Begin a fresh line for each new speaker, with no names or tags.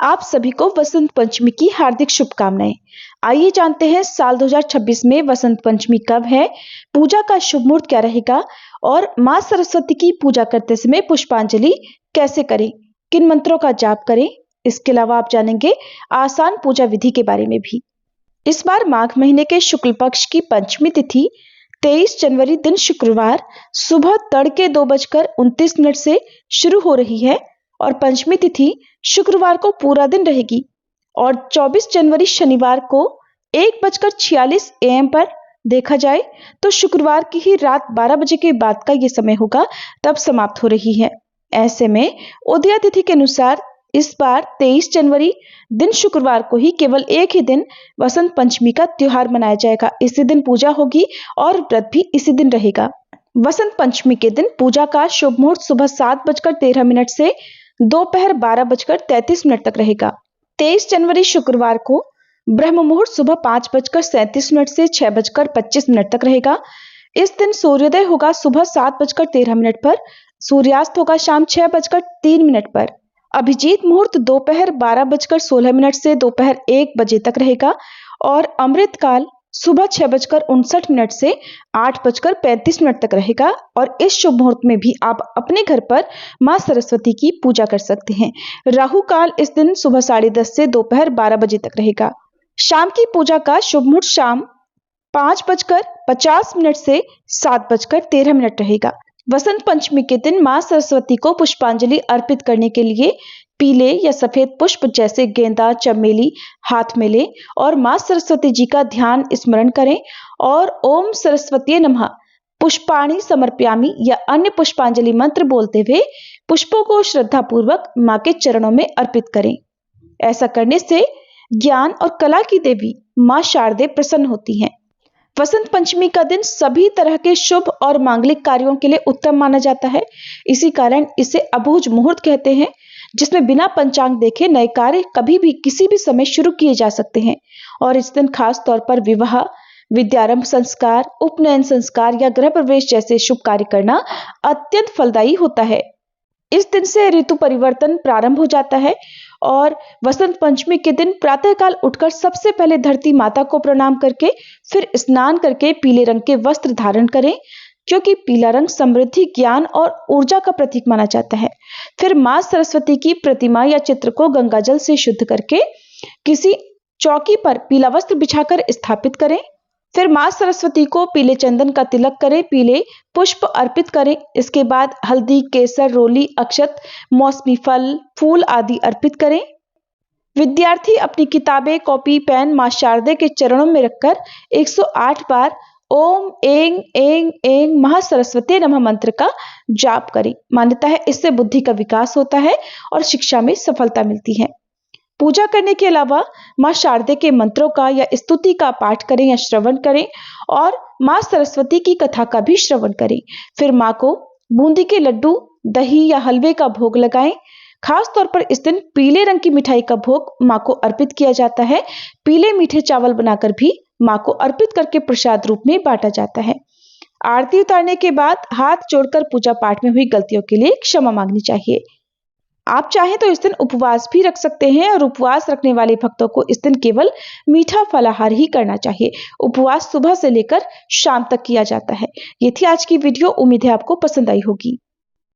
आप सभी को वसंत पंचमी की हार्दिक शुभकामनाएं। आइए जानते हैं साल 2026 में वसंत पंचमी कब है, पूजा का शुभ मुहूर्त क्या रहेगा और मां सरस्वती की पूजा करते समय पुष्पांजलि कैसे करें, किन मंत्रों का जाप करें। इसके अलावा आप जानेंगे आसान पूजा विधि के बारे में भी। इस बार माघ महीने के शुक्ल पक्ष की पंचमी तिथि 23 जनवरी दिन शुक्रवार सुबह तड़के 2:29 से शुरू हो रही है और पंचमी तिथि शुक्रवार को पूरा दिन रहेगी और 24 जनवरी शनिवार को 1:46 AM पर देखा जाए तो शुक्रवार की ही रात 12 बजे के बाद का ये समय होगा, तब समाप्त हो रही है। ऐसे में उदया तिथि के अनुसार इस बार 23 जनवरी दिन शुक्रवार को ही केवल एक ही दिन वसंत पंचमी का त्योहार मनाया जाएगा। इसी दिन पूजा होगी और व्रत भी इसी दिन रहेगा। वसंत पंचमी के दिन पूजा का शुभ मुहूर्त सुबह 7:13 से दोपहर 12:33 तक रहेगा। 23 जनवरी शुक्रवार को ब्रह्म मुहूर्त सुबह 5:37 से 6:25 तक रहेगा। इस दिन सूर्योदय होगा सुबह 7:13 पर, सूर्यास्त होगा शाम 6:03 पर। अभिजीत मुहूर्त दोपहर 12:16 से दोपहर 1 बजे तक रहेगा और अमृत काल सुबह 6:59 से 8:35 तक रहेगा। और इस शुभ मुहूर्त में भी आप अपने घर पर मां सरस्वती की पूजा कर सकते हैं। राहु काल इस दिन सुबह 10:30 से दोपहर 12 बजे तक रहेगा। शाम की पूजा का शुभ मुहूर्त शाम 5:50 से 7:13 रहेगा। वसंत पंचमी के दिन मां सरस्वती को पुष्पांजलि अर्पित करने के लिए पीले या सफेद पुष्प जैसे गेंदा, चमेली हाथ में लें और मां सरस्वती जी का ध्यान स्मरण करें और ओम सरस्वती नमः पुष्पाणि समर्पयामि या अन्य पुष्पांजलि मंत्र बोलते हुए पुष्पों को श्रद्धा पूर्वक मां के चरणों में अर्पित करें। ऐसा करने से ज्ञान और कला की देवी मां शारदे प्रसन्न होती हैं। वसंत पंचमी का दिन सभी तरह के शुभ और मांगलिक कार्यों के लिए उत्तम माना जाता है। इसी कारण इसे अबूझ मुहूर्त कहते हैं, जिसमें बिना पंचांग देखे नए कार्य कभी भी किसी भी समय शुरू किए जा सकते हैं। और इस दिन खास तौर पर विवाह, विद्यारंभ संस्कार, उपनयन संस्कार या गृह प्रवेश जैसे शुभ कार्य करना अत्यंत फलदायी होता है। इस दिन से ऋतु परिवर्तन प्रारंभ हो जाता है और वसंत पंचमी के दिन प्रातःकाल उठकर सबसे पहले धरती माता को प्रणाम करके फिर स्नान करके पीले रंग के वस्त्र धारण करें, क्योंकि पीला रंग समृद्धि, ज्ञान और ऊर्जा का प्रतीक माना जाता है। फिर मां सरस्वती की प्रतिमा या चित्र को गंगाजल से शुद्ध करके किसी चौकी पर पीला वस्त्र बिछाकर स्थापित करें। फिर मां सरस्वती को पीले चंदन का तिलक करें, पीले पुष्प अर्पित करें। इसके बाद हल्दी, केसर, रोली, अक्षत, मौसमी फल, फूल आदि अर्पित करें। विद्यार्थी अपनी किताबें, कॉपी, पेन मां शारदे के चरणों में रखकर 108 बार ओम ऐं ऐं ऐं महासरस्वती नमः मंत्र का जाप करें। मान्यता है इससे बुद्धि का विकास होता है और शिक्षा में सफलता मिलती है। पूजा करने के अलावा मां शारदे के मंत्रों का या स्तुति का पाठ करें या श्रवण करें और मां सरस्वती की कथा का भी श्रवण करें। फिर मां को बूंदी के लड्डू, दही या हलवे का भोग लगाएं। खास तौर पर इस दिन पीले रंग की मिठाई का भोग मां को अर्पित किया जाता है। पीले मीठे चावल बनाकर भी मां को अर्पित करके प्रसाद रूप में बांटा जाता है। आरती उतारने के बाद हाथ जोड़कर पूजा पाठ में हुई गलतियों के लिए क्षमा मांगनी चाहिए। आप चाहें तो इस दिन उपवास भी रख सकते हैं और उपवास रखने वाले भक्तों को इस दिन केवल मीठा फलाहार ही करना चाहिए। उपवास सुबह से लेकर शाम तक किया जाता है। ये थी आज की वीडियो। उम्मीद है आपको पसंद आई होगी।